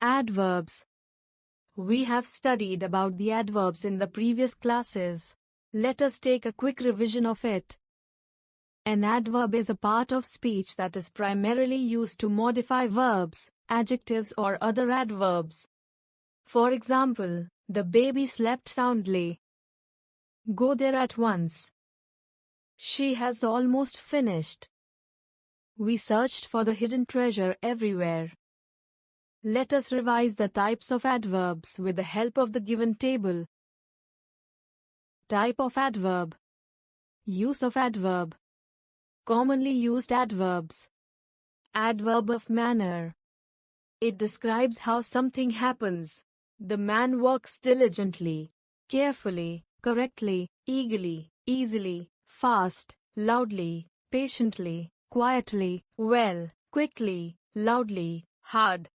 Adverbs. We have studied about the adverbs in the previous classes. Let us take a quick revision of it. An adverb is a part of speech that is primarily used to modify verbs, adjectives or other adverbs. For example, the baby slept soundly. Go there at once. She has almost finished. We searched for the hidden treasure everywhere. Let us revise the types of adverbs with the help of the given table. Type of adverb. Use of adverb. Commonly used adverbs. Adverb of manner. It describes how something happens. The man works diligently, carefully, correctly, eagerly, easily, fast, loudly, patiently, quietly, well, quickly, loudly, hard.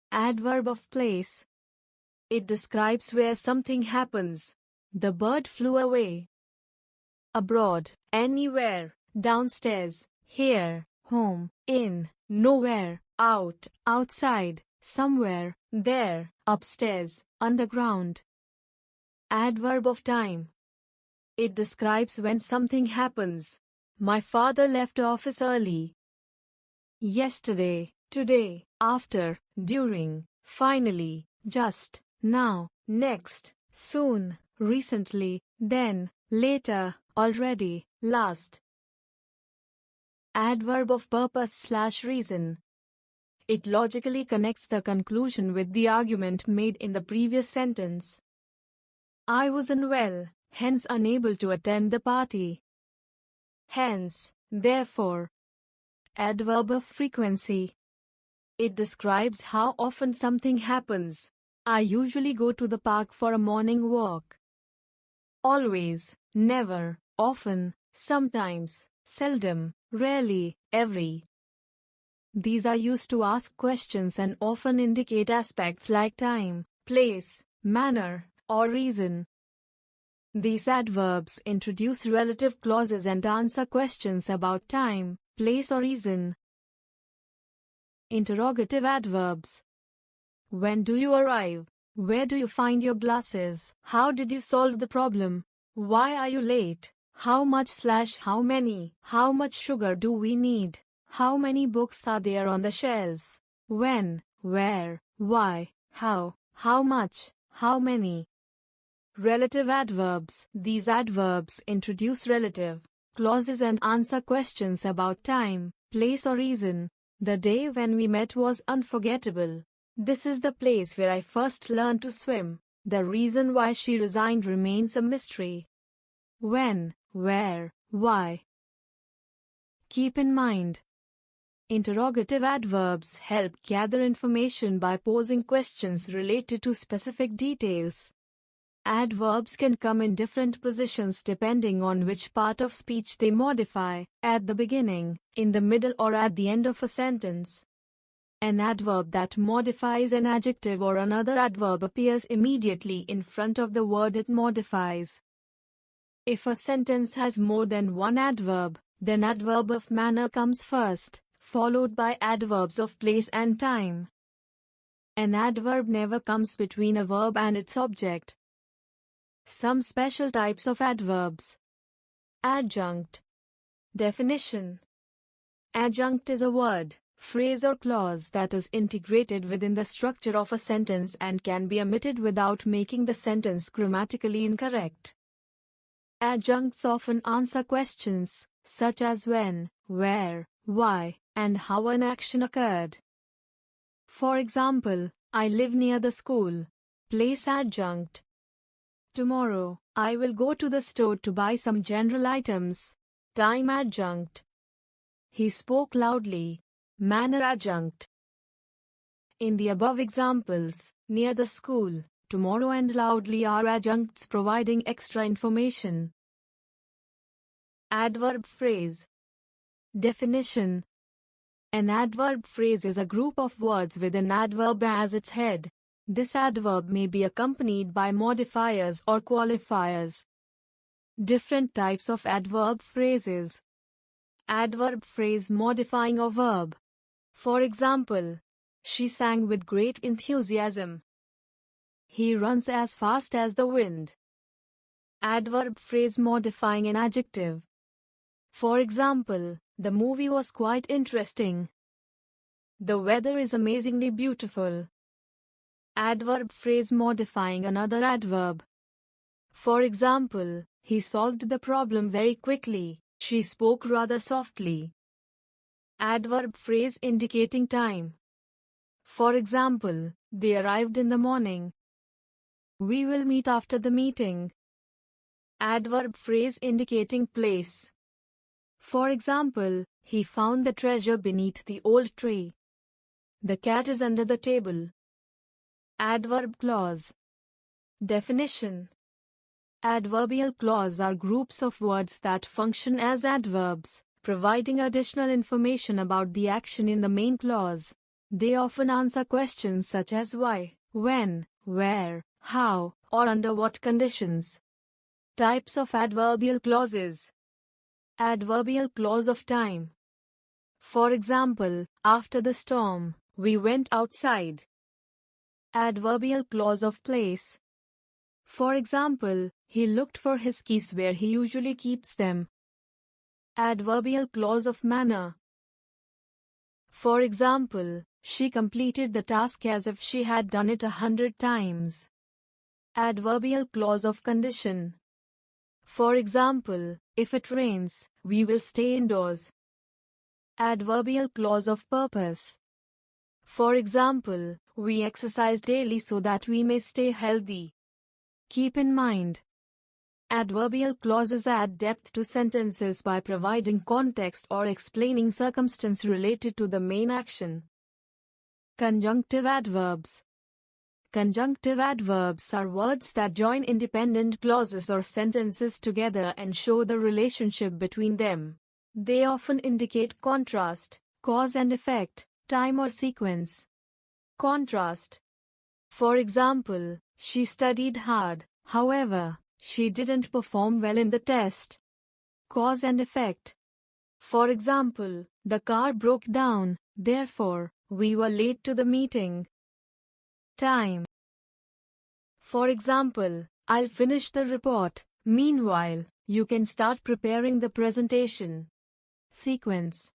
Adverb of place. It describes where something happens. The bird flew away. Abroad, anywhere, downstairs, here, home, in, nowhere, out, outside, somewhere, there, upstairs, underground. Adverb of time. It describes when something happens. My father left office early. Yesterday, today, after, during, finally, just, now, next, soon, recently, then, later, already, last. Adverb of purpose/reason. It logically connects the conclusion with the argument made in the previous sentence. I was unwell, hence unable to attend the party. Hence, therefore. Adverb of frequency. It describes how often something happens. I usually go to the park for a morning walk. Always, never, often, sometimes, seldom, rarely, every. These are used to ask questions and often indicate aspects like time, place, manner, or reason. These adverbs introduce relative clauses and answer questions about time, place or reason. Interrogative adverbs. When do you arrive? Where do you find your glasses? How did you solve the problem? Why are you late? How much/how many? How much sugar do we need? How many books are there on the shelf? When, where, why, how much, how many? Relative adverbs. These adverbs introduce relative clauses and answer questions about time, place or reason. The day when we met was unforgettable. This is the place where I first learned to swim. The reason why she resigned remains a mystery. When, where, why? Keep in mind, interrogative adverbs help gather information by posing questions related to specific details. Adverbs can come in different positions depending on which part of speech they modify, at the beginning, in the middle or at the end of a sentence. An adverb that modifies an adjective or another adverb appears immediately in front of the word it modifies. If a sentence has more than one adverb, then adverb of manner comes first, followed by adverbs of place and time. An adverb never comes between a verb and its object. Some special types of adverbs. Adjunct. Definition. Adjunct is a word, phrase or clause that is integrated within the structure of a sentence and can be omitted without making the sentence grammatically incorrect. Adjuncts often answer questions, such as when, where, why, and how an action occurred. For example, I live near the school. Place adjunct. Tomorrow, I will go to the store to buy some general items. Time adjunct. He spoke loudly. Manner adjunct. In the above examples, near the school, tomorrow and loudly are adjuncts providing extra information. Adverb phrase. Definition. An adverb phrase is a group of words with an adverb as its head. This adverb may be accompanied by modifiers or qualifiers. Different types of adverb phrases. Adverb phrase modifying a verb. For example, She sang with great enthusiasm. He runs as fast as the wind. Adverb phrase modifying an adjective. For example, the movie was quite interesting. The weather is amazingly beautiful. Adverb phrase modifying another adverb. For example, he solved the problem very quickly. She spoke rather softly. Adverb phrase indicating time. For example, they arrived in the morning. We will meet after the meeting. Adverb phrase indicating place. For example, he found the treasure beneath the old tree. The cat is under the table. Adverb clause. Definition. Adverbial clause are groups of words that function as adverbs, providing additional information about the action in the main clause. They often answer questions such as why, when, where, how, or under what conditions. Types of adverbial clauses. Adverbial clause of time. For example, after the storm, we went outside. Adverbial clause of place. For example, he looked for his keys where he usually keeps them. Adverbial clause of manner. For example, she completed the task as if she had done it 100 times. Adverbial clause of condition. For example, if it rains, we will stay indoors. Adverbial clause of purpose. For example, we exercise daily so that we may stay healthy. Keep in mind, adverbial clauses add depth to sentences by providing context or explaining circumstance related to the main action. Conjunctive adverbs. Conjunctive adverbs are words that join independent clauses or sentences together and show the relationship between them. They often indicate contrast, cause and effect, time or sequence. Contrast. For example, she studied hard, however, she didn't perform well in the test. Cause and effect. For example, the car broke down, therefore, we were late to the meeting. Time. For example, I'll finish the report. Meanwhile, you can start preparing the presentation. Sequence.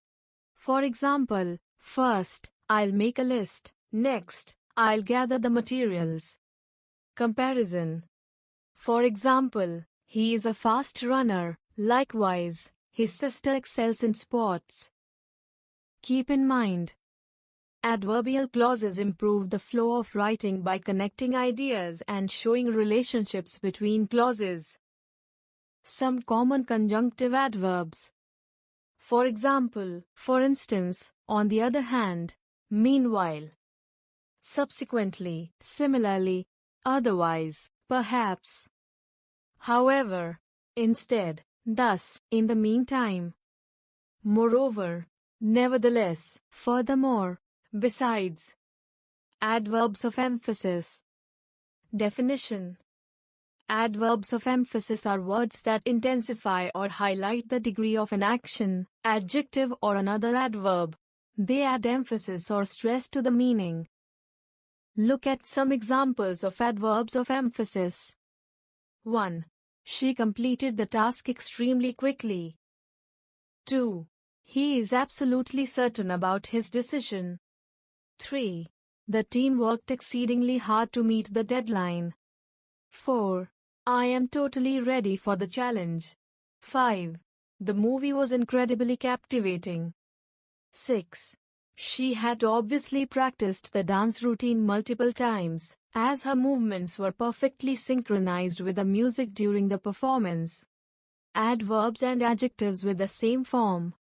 For example, first, I'll make a list. Next, I'll gather the materials. Comparison. For example, he is a fast runner. Likewise, his sister excels in sports. Keep in mind, adverbial clauses improve the flow of writing by connecting ideas and showing relationships between clauses. Some common conjunctive adverbs. For example, for instance, on the other hand, meanwhile. Subsequently, similarly, otherwise, perhaps. However, instead, thus, in the meantime. Moreover, nevertheless, furthermore, besides. Adverbs of emphasis. Definition. Adverbs of emphasis are words that intensify or highlight the degree of an action, adjective or another adverb. They add emphasis or stress to the meaning. Look at some examples of adverbs of emphasis. 1. She completed the task extremely quickly. 2. He is absolutely certain about his decision. 3. The team worked exceedingly hard to meet the deadline. 4. I am totally ready for the challenge. 5. The movie was incredibly captivating. 6. She had obviously practiced the dance routine multiple times, as her movements were perfectly synchronized with the music during the performance. Adverbs and adjectives with the same form.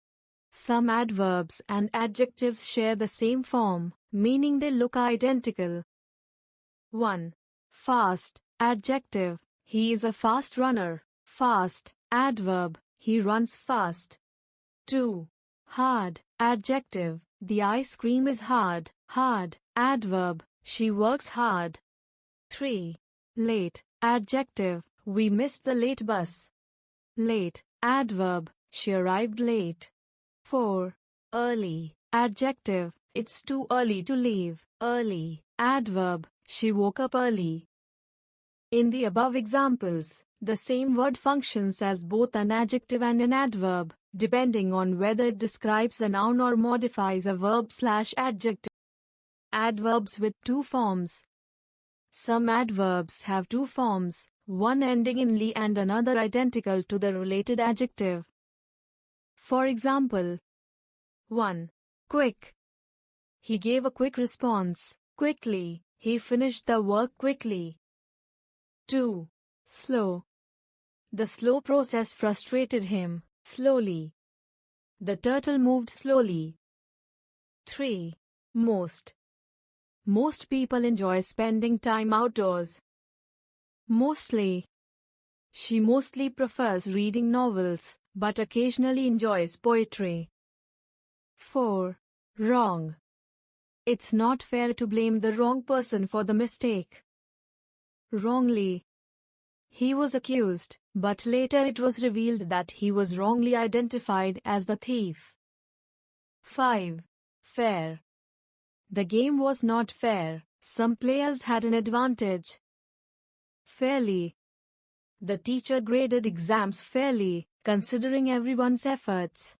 Some adverbs and adjectives share the same form, meaning they look identical. 1. Fast, adjective, he is a fast runner. Fast, adverb, he runs fast. 2. Hard, adjective, the ice cream is hard. Hard, adverb, she works hard. 3. Late, adjective, we missed the late bus. Late, adverb, she arrived late. 4. Early, adjective, It's too early to leave. Early. Adverb. She woke up early. In the above examples, the same word functions as both an adjective and an adverb, depending on whether it describes a noun or modifies a verb/adjective. Adverbs with two forms. Some adverbs have two forms, one ending in "ly" and another identical to the related adjective. For example, 1. Quick. He gave a quick response. Quickly. He finished the work quickly. 2. Slow. The slow process frustrated him. Slowly. The turtle moved slowly. 3. Most. Most people enjoy spending time outdoors. Mostly. She mostly prefers reading novels, but occasionally enjoys poetry. 4. Wrong. It's not fair to blame the wrong person for the mistake. Wrongly. He was accused, but later it was revealed that he was wrongly identified as the thief. 5. Fair. The game was not fair. Some players had an advantage. Fairly. The teacher graded exams fairly, considering everyone's efforts.